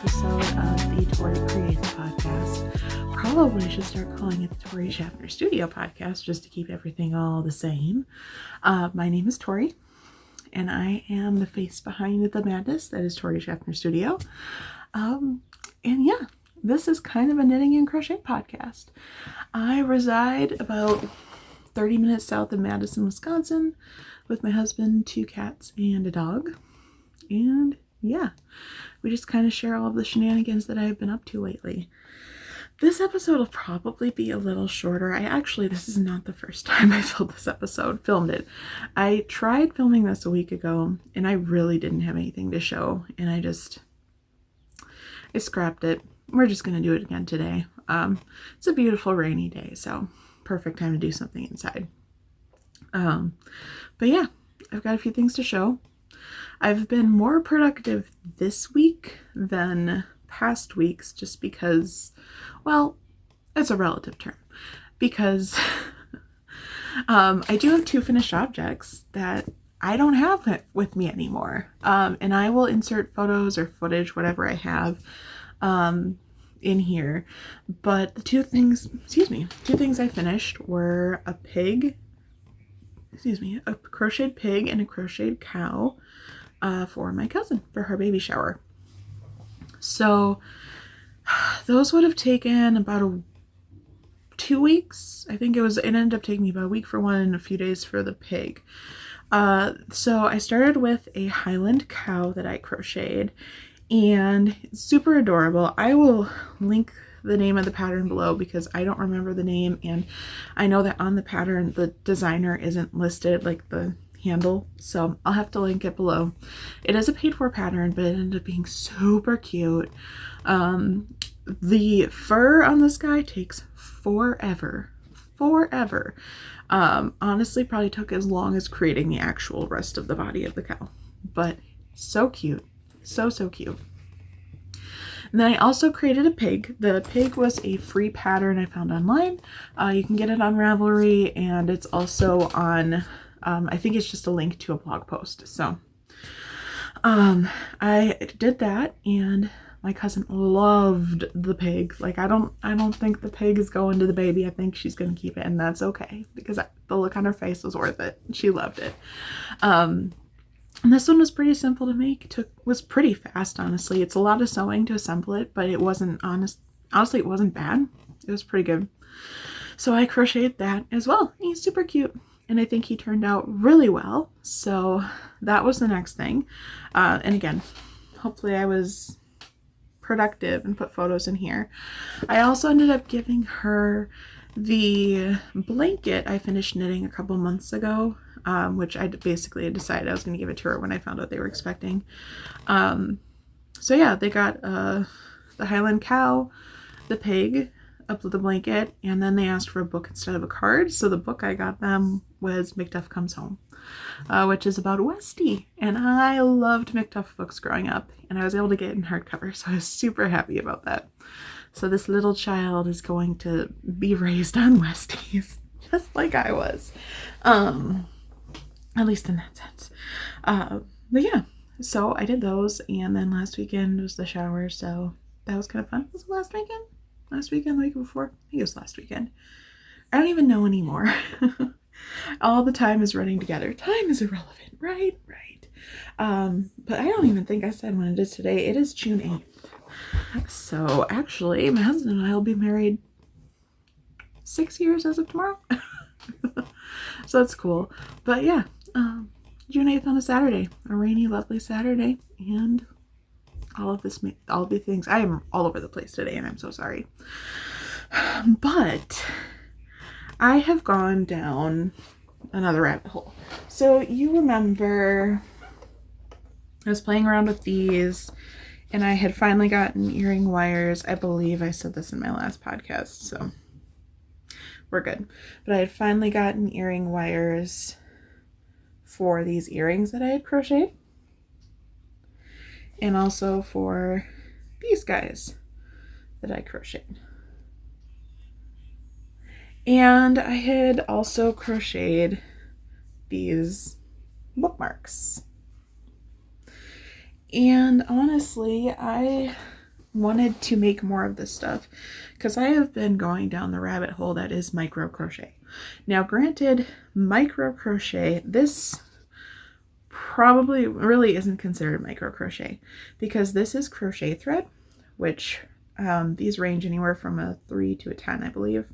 episode of the Tori Creates podcast. Probably should start calling it the Tori Schaffner Studio podcast just to keep everything all the same. My name is Tori, and I am the face behind the madness that is Tori Schaffner Studio. And yeah, this is kind of a knitting and crochet podcast. I reside about 30 minutes south of Madison, Wisconsin, with my husband, 2 cats, and a dog. And yeah, we just kind of share all of the shenanigans that I've been up to lately. This episode will probably be a little shorter. This is not the first time I filmed it. I tried filming this a week ago, and I really didn't have anything to show, and I scrapped it. We're just going to do it again today. It's a beautiful rainy day, so perfect time to do something inside. But yeah, I've got a few things to show. I've been more productive this week than past weeks just because, well, it's a relative term. Because I do have 2 finished objects that I don't have with me anymore. And I will insert photos or footage, whatever I have, in here. But the 2 things I finished were a crocheted pig and a crocheted cow for my cousin for her baby shower. So those would have taken about 2 weeks. I think it ended up taking me about a week for one and a few days for the pig. So I started with a Highland cow that I crocheted, and it's super adorable. I will link the name of the pattern below because I don't remember the name, and I know that on the pattern the designer isn't listed, like the handle, so I'll have to link it below. It is a paid for pattern, but it ended up being super cute. The fur on this guy takes forever. Honestly, probably took as long as creating the actual rest of the body of the cow, but so cute, so cute. And then I also created a pig. The pig was a free pattern I found online. You can get it on Ravelry, and it's also on I think it's just a link to a blog post. So I did that, and my cousin loved the pig. Like, I don't think the pig is going to the baby. I think she's gonna keep it, and that's okay because the look on her face was worth it. She loved it. And this one was pretty simple to make. Was pretty fast, honestly. It's a lot of sewing to assemble it, but it wasn't honestly, it wasn't bad. It was pretty good. So I crocheted that as well. He's super cute, and I think he turned out really well. So that was the next thing. And again, hopefully I was productive and put photos in here. I also ended up giving her the blanket I finished knitting a couple months ago, which I basically decided I was going to give it to her when I found out they were expecting. So yeah, they got the Highland cow, the pig, up with the blanket, and then they asked for a book instead of a card. So the book I got them was Macduff Comes Home, which is about Westie, and I loved Macduff books growing up, and I was able to get it in hardcover, so I was super happy about that. So this little child is going to be raised on Westies, just like I was, at least in that sense. But yeah, so I did those, and then last weekend was the shower, so that was kind of fun. Was it last weekend? Last weekend, the week before? I think it was last weekend. I don't even know anymore. All the time is running together. Time is irrelevant, right? But I don't even think I said when it is today. It is June 8th. So actually, my husband and I will be married 6 years as of tomorrow. So that's cool. But yeah, June 8th on a Saturday. A rainy, lovely Saturday. And all of the things. I am all over the place today, and I'm so sorry. But I have gone down another rabbit hole. So you remember I was playing around with these, and I had finally gotten earring wires. I believe I said this in my last podcast, so we're good. But I had finally gotten earring wires for these earrings that I had crocheted, and also for these guys that I crocheted. And I had also crocheted these bookmarks. And honestly, I wanted to make more of this stuff because I have been going down the rabbit hole that is micro crochet. Now granted, micro crochet, this probably really isn't considered micro crochet because this is crochet thread, which these range anywhere from a 3 to a 10, I believe.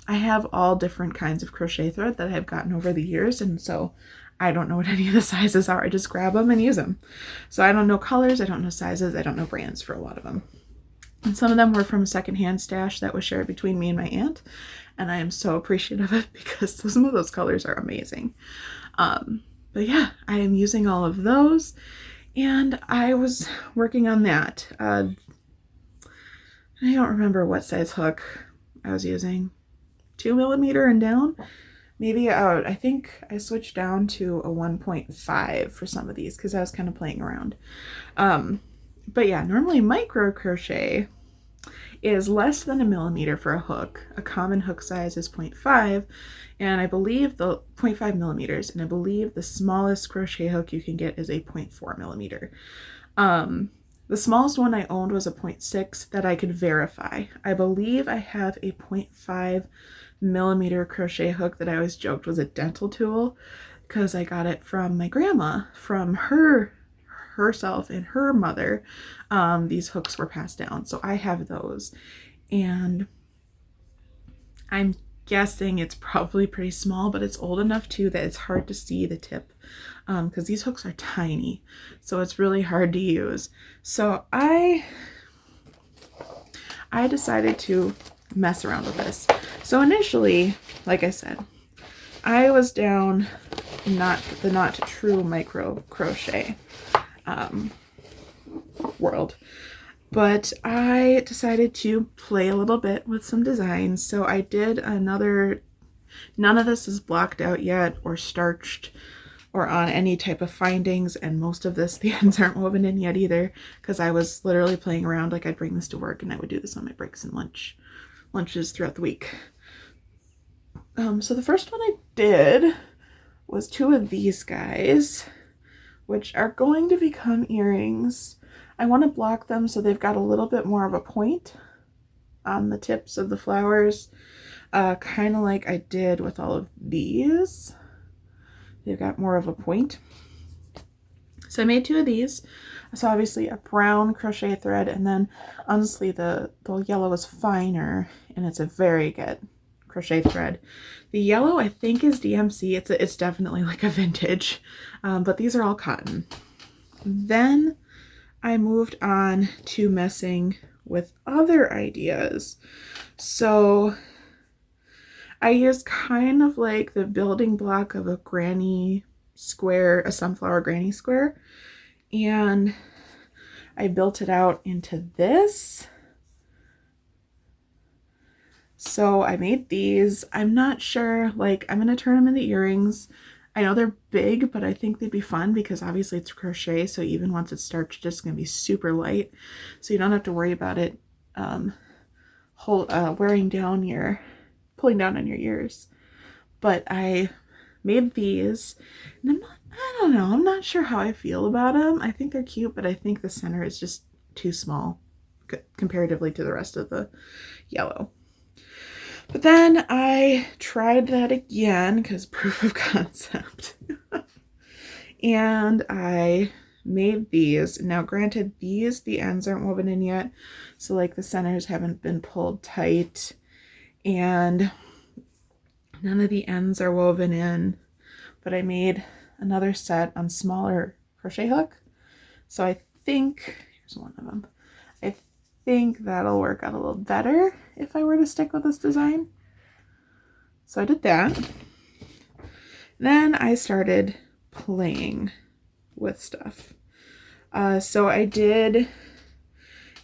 I have all different kinds of crochet thread that I've gotten over the years, and so I don't know what any of the sizes are. I just grab them and use them. So I don't know colors, I don't know sizes, I don't know brands for a lot of them. And some of them were from a secondhand stash that was shared between me and my aunt, and I am so appreciative of it because some of those colors are amazing. But yeah, I am using all of those, and I was working on that. I don't remember what size hook I was using. 2mm and down. Maybe I think I switched down to a 1.5 for some of these because I was kind of playing around. But yeah, normally micro crochet is less than 1mm for a hook. A common hook size is 0.5, and I believe the 0.5mm, and I believe the smallest crochet hook you can get is a 0.4mm. The smallest one I owned was a 0.6 that I could verify. I believe I have a 0.5mm crochet hook that I always joked was a dental tool because I got it from my grandma, from herself and her mother. These hooks were passed down, so I have those, and I'm guessing it's probably pretty small, but it's old enough too that it's hard to see the tip because these hooks are tiny, so it's really hard to use. So I decided to mess around with this. So initially, like I said, I was down not true micro crochet world, but I decided to play a little bit with some designs. So I did another, none of this is blocked out yet or starched or on any type of findings, and most of this, the ends aren't woven in yet either, because I was literally playing around. Like, I'd bring this to work and I would do this on my breaks and lunches throughout the week. So the first one I did was 2 of these guys, which are going to become earrings. I want to block them so they've got a little bit more of a point on the tips of the flowers, kind of like I did with all of these. They've got more of a point. So I made 2 of these. So obviously a brown crochet thread, and then honestly the yellow is finer, and it's a very good crochet thread. The yellow I think is DMC. It's definitely like a vintage, but these are all cotton. Then I moved on to messing with other ideas. So I used kind of like the building block of a granny square, a sunflower granny square, and I built it out into this. So I made these. I'm not sure, like, I'm going to turn them into earrings. I know they're big, but I think they'd be fun because obviously it's crochet, so even once it's starched, it's going to be super light. So you don't have to worry about it wearing down pulling down on your ears. But I made these, and I'm not sure how I feel about them. I think they're cute, but I think the center is just too small comparatively to the rest of the yellow. But then I tried that again because proof of concept. And I made these. Now granted, the ends aren't woven in yet, so like the centers haven't been pulled tight, and none of the ends are woven in, but I made another set on smaller crochet hook. So I think, here's one of them, I think that'll work out a little better if I were to stick with this design. So I did that. Then I started playing with stuff. So I did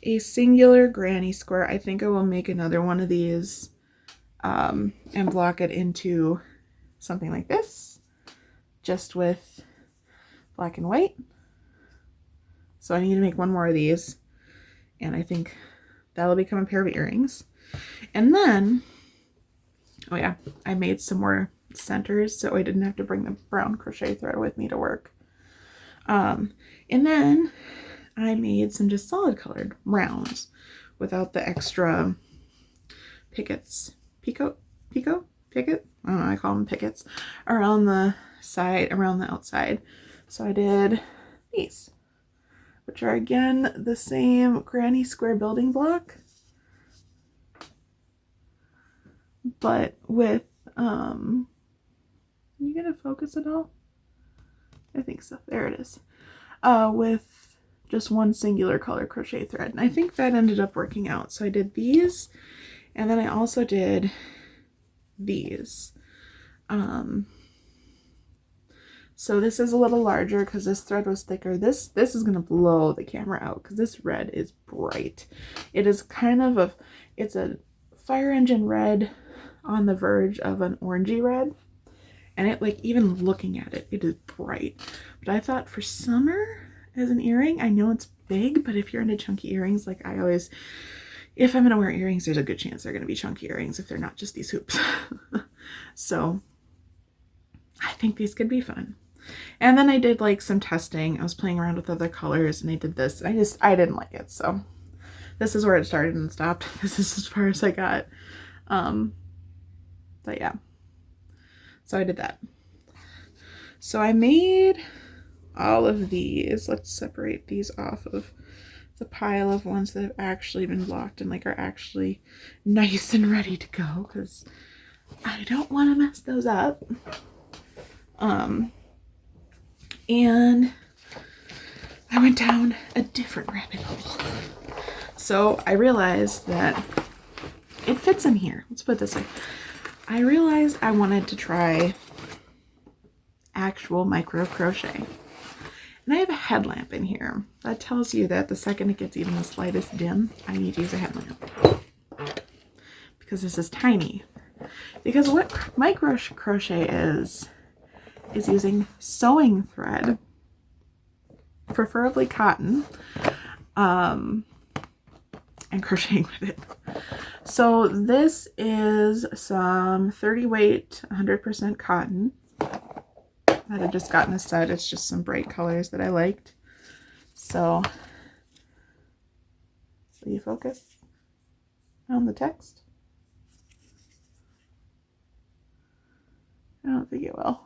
a singular granny square. I think I will make another one of these and block it into something like this, just with black and white. So I need to make one more of these, and I think that'll become a pair of earrings. And then, oh yeah, I made some more centers so I didn't have to bring the brown crochet thread with me to work. And then I made some just solid colored rounds without the extra pickets. Picket? I don't know, I call them pickets around the side, around the outside. So I did these, which are again the same granny square building block, but with, you gonna focus it all? I think so. There it is. With just one singular color crochet thread. And I think that ended up working out. So I did these, and then I also did these. So this is a little larger because this thread was thicker. This is going to blow the camera out because this red is bright. It is kind of it's a fire engine red on the verge of an orangey red. And it, like, even looking at it, it is bright. But I thought for summer as an earring, I know it's big, but if you're into chunky earrings, like I always, if I'm going to wear earrings, there's a good chance they're going to be chunky earrings if they're not just these hoops. So I think these could be fun. And then I did like some testing. I was playing around with other colors and I did this. I didn't like it. So this is where it started and stopped. This is as far as I got. But yeah. So I did that. So I made all of these. Let's separate these off of the pile of ones that have actually been blocked and like are actually nice and ready to go because I don't want to mess those up. And I went down a different rabbit hole. So I realized that it fits in here. Let's put it this way. I realized I wanted to try actual micro crochet. And I have a headlamp in here. That tells you that the second it gets even the slightest dim, I need to use a headlamp. Because this is tiny. Because what micro crochet is using sewing thread, preferably cotton, and crocheting with it. So this is some 30 weight 100% cotton that I just got in a set. It's just some bright colors that I liked. So will you focus on the text? I don't think it will.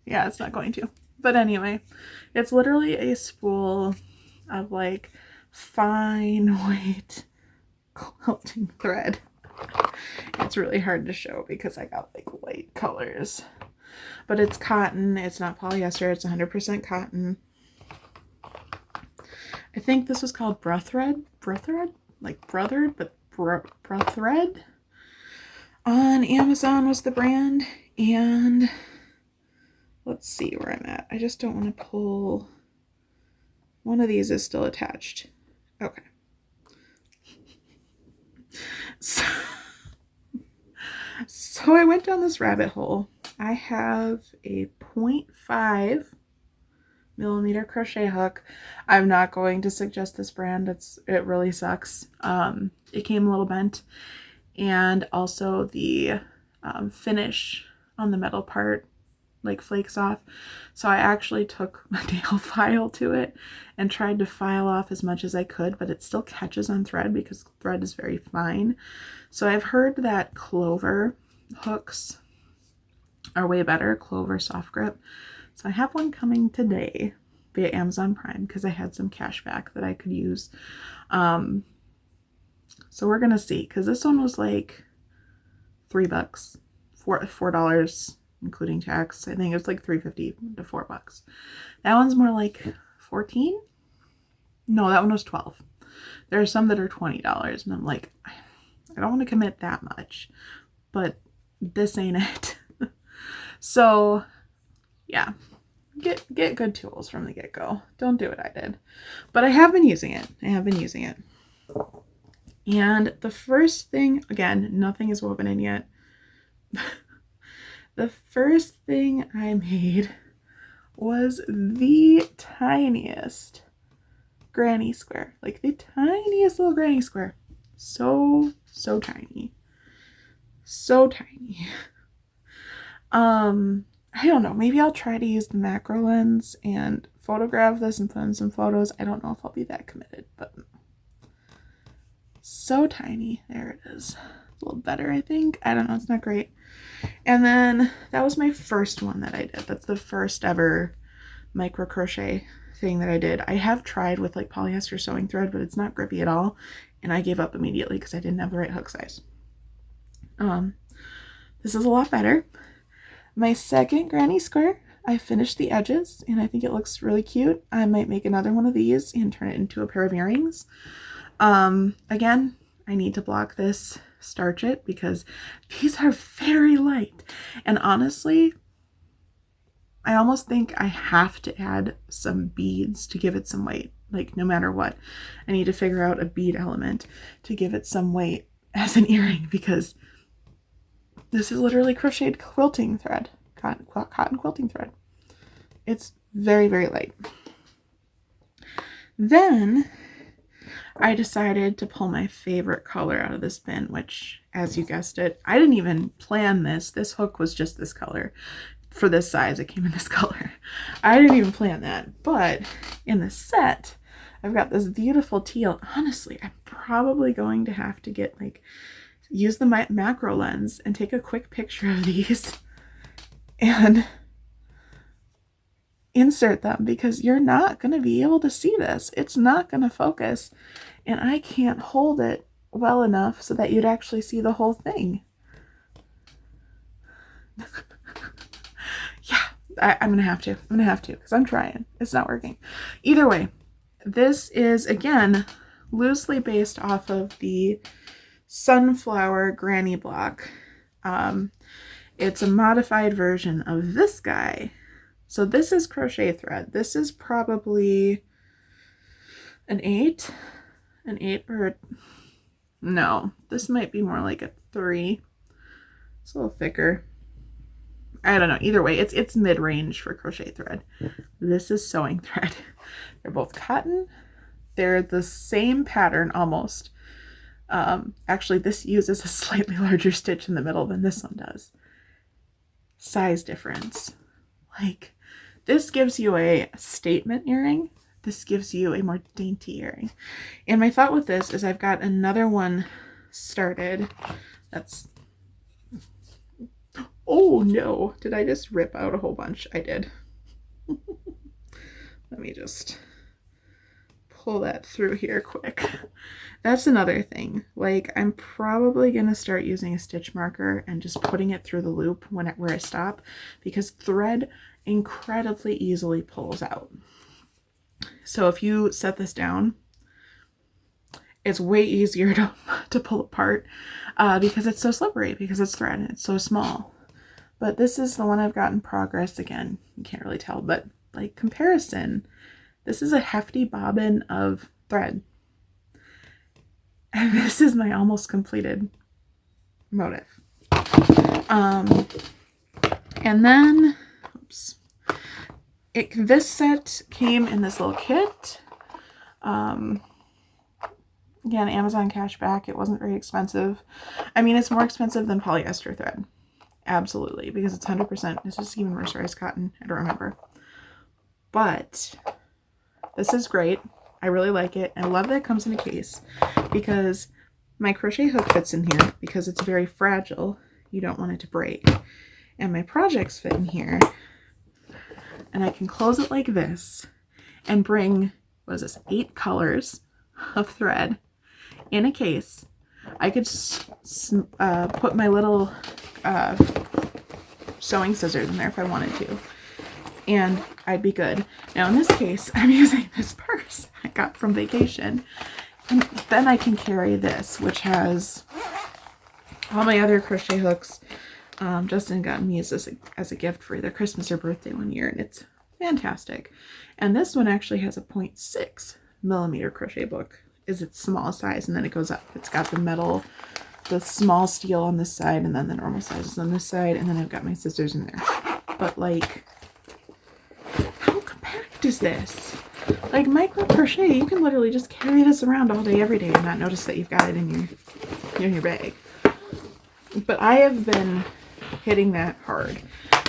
Yeah, it's not going to. But anyway, it's literally a spool of like fine white quilting thread. It's really hard to show because I got like light colors. But it's cotton. It's not polyester. It's 100% cotton. I think this was called Thread. Like brothered, but Thread. On Amazon was the brand. And let's see where I'm at. I just don't want to pull. One of these is still attached. Okay. So I went down this rabbit hole. I have a 0.5 millimeter crochet hook. I'm not going to suggest this brand. It really sucks. It came a little bent, and also the finish on the metal part like flakes off. So I actually took a nail file to it and tried to file off as much as I could, but it still catches on thread because thread is very fine. So I've heard that Clover hooks are way better, Clover soft grip. So I have one coming today via Amazon Prime because I had some cash back that I could use. So we're gonna see, because this one was like $3, $4 including tax. I think it was like $3.50 to $4. That one's more like 14. No, that one was 12. There are some that are $20, and I'm like, I don't want to commit that much, but this ain't it. So yeah, get good tools from the get-go. Don't do what I did. But I have been using it. And the first thing, again, nothing is woven in yet. The first thing I made was the tiniest granny square. Like the tiniest little granny square. So tiny. So tiny. I don't know, maybe I'll try to use the macro lens and photograph this and put in some photos. I don't know if I'll be that committed, but so tiny. There it is. A little better, I think. I don't know, it's not great. And then that was my first one that I did. That's the first ever micro crochet thing that I did. I have tried with like polyester sewing thread, but it's not grippy at all. And I gave up immediately because I didn't have the right hook size. This is a lot better. My second granny square, I finished the edges and I think it looks really cute. I might make another one of these and turn it into a pair of earrings. Again, I need to block this, starch it, because these are very light. And honestly, I almost think I have to add some beads to give it some weight. Like no matter what, I need to figure out a bead element to give it some weight as an earring, because this is literally crocheted quilting thread, cotton quilting thread. It's very, very light. Then I decided to pull my favorite color out of this bin, which, as you guessed it, I didn't even plan this. This hook was just this color. For this size, it came in this color. I didn't even plan that, but in the set, I've got this beautiful teal. Honestly, I'm probably going to have to get use the macro lens and take a quick picture of these and insert them, because you're not going to be able to see this. It's not going to focus, and I can't hold it well enough so that you'd actually see the whole thing. Yeah, I'm going to have to. I'm going to have to, because I'm trying. It's not working. Either way, this is, again, loosely based off of the Sunflower Granny Block. It's a modified version of this guy. So this is crochet thread. This is probably an 8. An 8 or... No, this might be more like a 3. It's a little thicker. I don't know. Either way, it's mid-range for crochet thread. This is sewing thread. They're both cotton. They're the same pattern almost. Actually, this uses a slightly larger stitch in the middle than this one does. Size difference. This gives you a statement earring. This gives you a more dainty earring. And my thought with this is I've got another one started. That's... Oh no, did I just rip out a whole bunch? I did. Let me just pull that through here quick. That's another thing. I'm probably going to start using a stitch marker and just putting it through the loop where I stop, because thread incredibly easily pulls out. So if you set this down, it's way easier to pull apart because it's so slippery, because it's thread and it's so small. But this is the one I've got in progress. Again, you can't really tell, but comparison, this is a hefty bobbin of thread. And this is my almost completed motif. And then, oops, this set came in this little kit. Again, Amazon cashback. It wasn't very expensive. I mean, it's more expensive than polyester thread. Absolutely, because it's 100%. Is this even mercerized cotton? I don't remember. But this is great. I really like it. I love that it comes in a case, because my crochet hook fits in here because it's very fragile. You don't want it to break. And my projects fit in here. And I can close it like this and bring, what is this, 8 colors of thread in a case. I could put my little sewing scissors in there if I wanted to, and I'd be good. Now in this case, I'm using this purse I got from vacation, and then I can carry this, which has all my other crochet hooks. Justin got me as a gift for either Christmas or birthday one year, and it's fantastic. And this one actually has a 0.6 millimeter crochet book. Is its small size, and then it goes up. It's got the metal, the small steel on this side, and then the normal sizes on this side, and then I've got my scissors in there. But how compact is this? Micro crochet, you can literally just carry this around all day, every day, and not notice that you've got it in your bag. But I have been hitting that hard.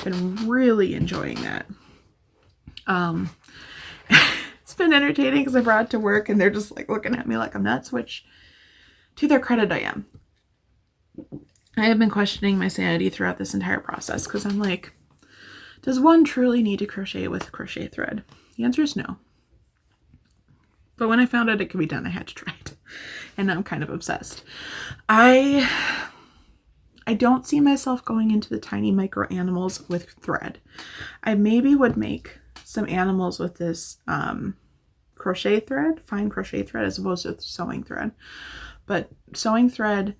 been really enjoying that. It's been entertaining because I brought it to work and they're just like looking at me like I'm nuts, which to their credit I am. I have been questioning my sanity throughout this entire process because I'm like, does one truly need to crochet with crochet thread? The answer is no. But when I found out it could be done, I had to try it. And I'm kind of obsessed. I don't see myself going into the tiny micro animals with thread. I maybe would make some animals with this crochet thread, fine crochet thread, as opposed to sewing thread. But sewing thread,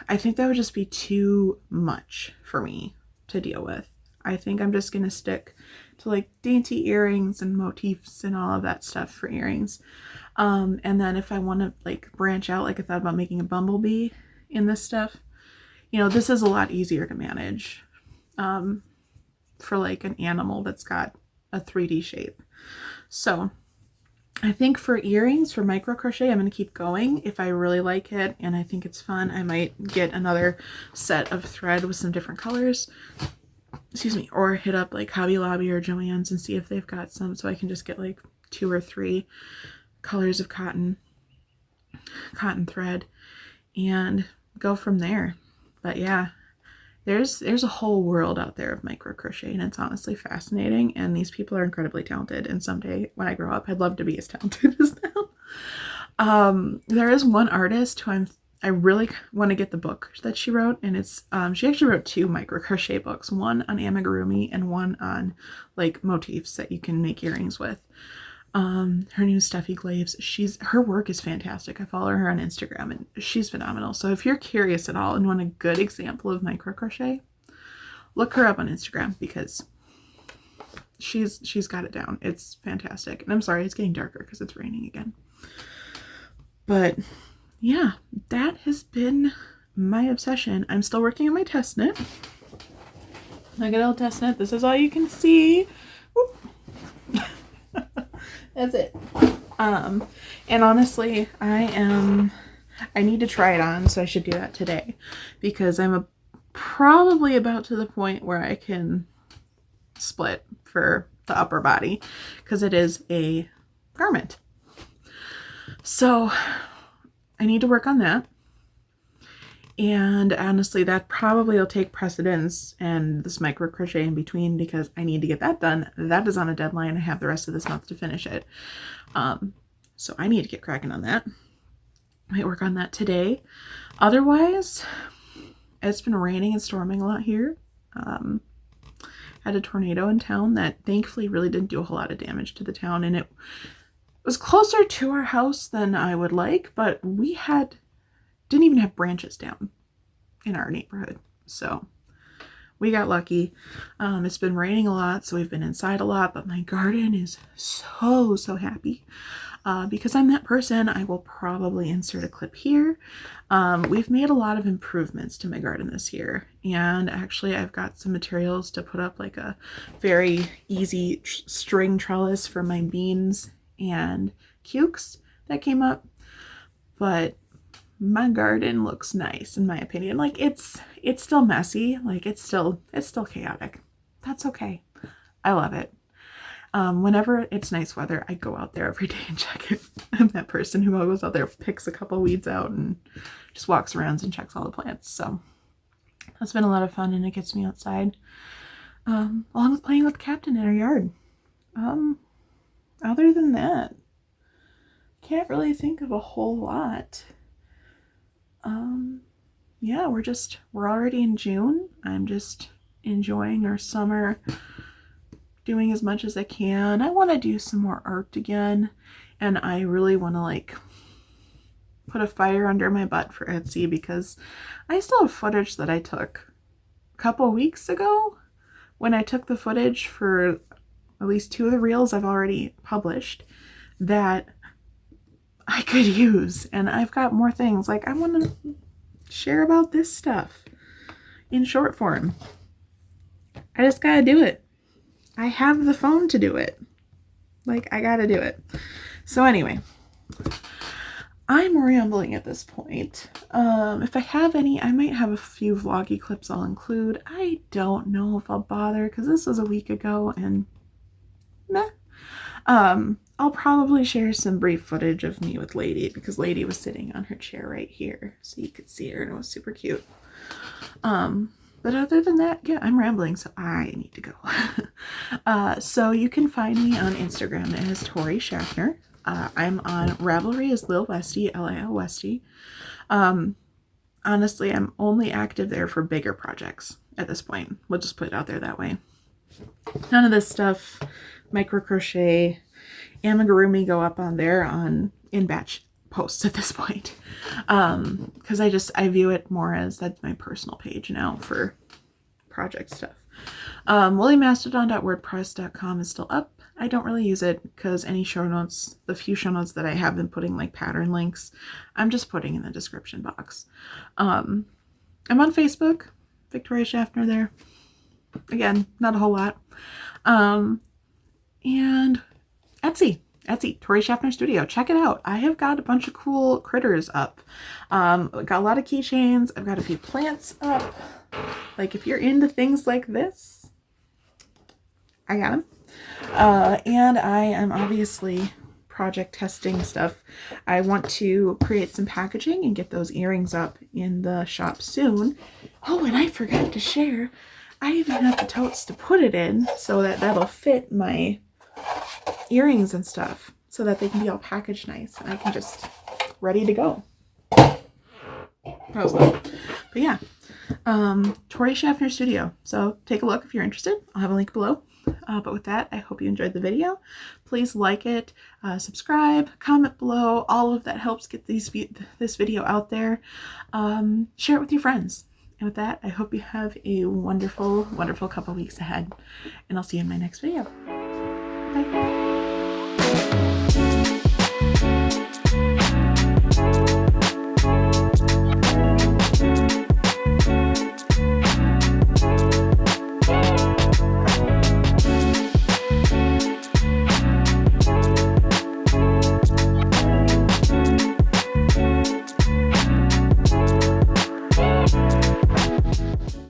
I think that would just be too much for me to deal with. I think I'm just going to stick to like dainty earrings and motifs and all of that stuff for earrings. And then if I want to like branch out, like I thought about making a bumblebee in this stuff, you know, this is a lot easier to manage for like an animal that's got a 3D shape. So I think for earrings, for micro crochet, I'm going to keep going. If I really like it and I think it's fun, I might get another set of thread with some different colors. Excuse me, or hit up like Hobby Lobby or Joann's and see if they've got some, so I can just get like 2 or 3 colors of cotton thread and go from there. But yeah, there's a whole world out there of micro crochet and it's honestly fascinating, and these people are incredibly talented, and someday when I grow up I'd love to be as talented as them. There is one artist who I really want to get the book that she wrote, and it's she actually wrote 2 micro crochet books, one on amigurumi and one on like motifs that you can make earrings with. Her name is Steffi Glaves. Her work is fantastic. I follow her on Instagram and she's phenomenal. So if you're curious at all and want a good example of micro crochet, look her up on Instagram because she's got it down. It's fantastic. And I'm sorry it's getting darker because it's raining again. But yeah, that has been my obsession. I'm still working on my test knit. My good old test knit. This is all you can see. That's it. And honestly, I need to try it on, so I should do that today because I'm probably about to the point where I can split for the upper body because it is a garment. So I need to work on that. And honestly, that probably will take precedence and this micro crochet in between because I need to get that done. That is on a deadline. I have the rest of this month to finish it. So I need to get cracking on that. I might work on that today. Otherwise, it's been raining and storming a lot here. Had a tornado in town that thankfully really didn't do a whole lot of damage to the town, and it was closer to our house than I would like, but we didn't even have branches down in our neighborhood. So we got lucky. It's been raining a lot, so we've been inside a lot, but my garden is so happy. Because I'm that person, I will probably insert a clip here. We've made a lot of improvements to my garden this year, and actually I've got some materials to put up like a very easy string trellis for my beans and cukes that came up. But my garden looks nice in my opinion. Like it's still messy, like it's still chaotic. That's okay. I love it. Whenever it's nice weather, I go out there every day and check it. I'm that person who goes out there, picks a couple weeds out and just walks around and checks all the plants. So that's been a lot of fun, and it gets me outside, along with playing with the captain in our yard. Other than that, can't really think of a whole lot. Yeah, we're already in June. I'm just enjoying our summer, doing as much as I can. I want to do some more art again, and I really want to like put a fire under my butt for Etsy because I still have footage that I took a couple weeks ago when I took the footage for at least 2 of the reels I've already published that I could use, and I've got more things. Like I want to share about this stuff in short form. I just gotta do it. I have the phone to do it. Like I gotta do it. So anyway, I'm rambling at this point. If I have any, I might have a few vloggy clips I'll include. I don't know if I'll bother because this was a week ago and meh. I'll probably share some brief footage of me with Lady because Lady was sitting on her chair right here so you could see her and it was super cute. But other than that, yeah, I'm rambling, so I need to go. So you can find me on Instagram as Tori Schaffner. I'm on Ravelry as lilwestie, Lilwestie. Honestly, I'm only active there for bigger projects at this point. We'll just put it out there that way. None of this stuff, micro crochet, amigurumi go up on there in batch posts at this point. Because I view it more as that's my personal page now for project stuff. woolymastodon.wordpress.com is still up. I don't really use it because any show notes, the few show notes that I have been putting like pattern links, I'm just putting in the description box. I'm on Facebook, Victoria Schaffner there. Again, not a whole lot. And Etsy, Tori Schaffner Studio. Check it out. I have got a bunch of cool critters up. Got a lot of keychains. I've got a few plants up. Like if you're into things like this, I got them. And I am obviously project testing stuff. I want to create some packaging and get those earrings up in the shop soon. Oh, and I forgot to share. I even have the totes to put it in so that that'll fit my earrings and stuff so that they can be all packaged nice and I can just ready to go. But yeah, Tori Schaffner Studio. So take a look if you're interested. I'll have a link below. But with that, I hope you enjoyed the video. Please like it, subscribe, comment below. All of that helps get this video out there. Share it with your friends. And with that, I hope you have a wonderful, wonderful couple weeks ahead. And I'll see you in my next video. Bye.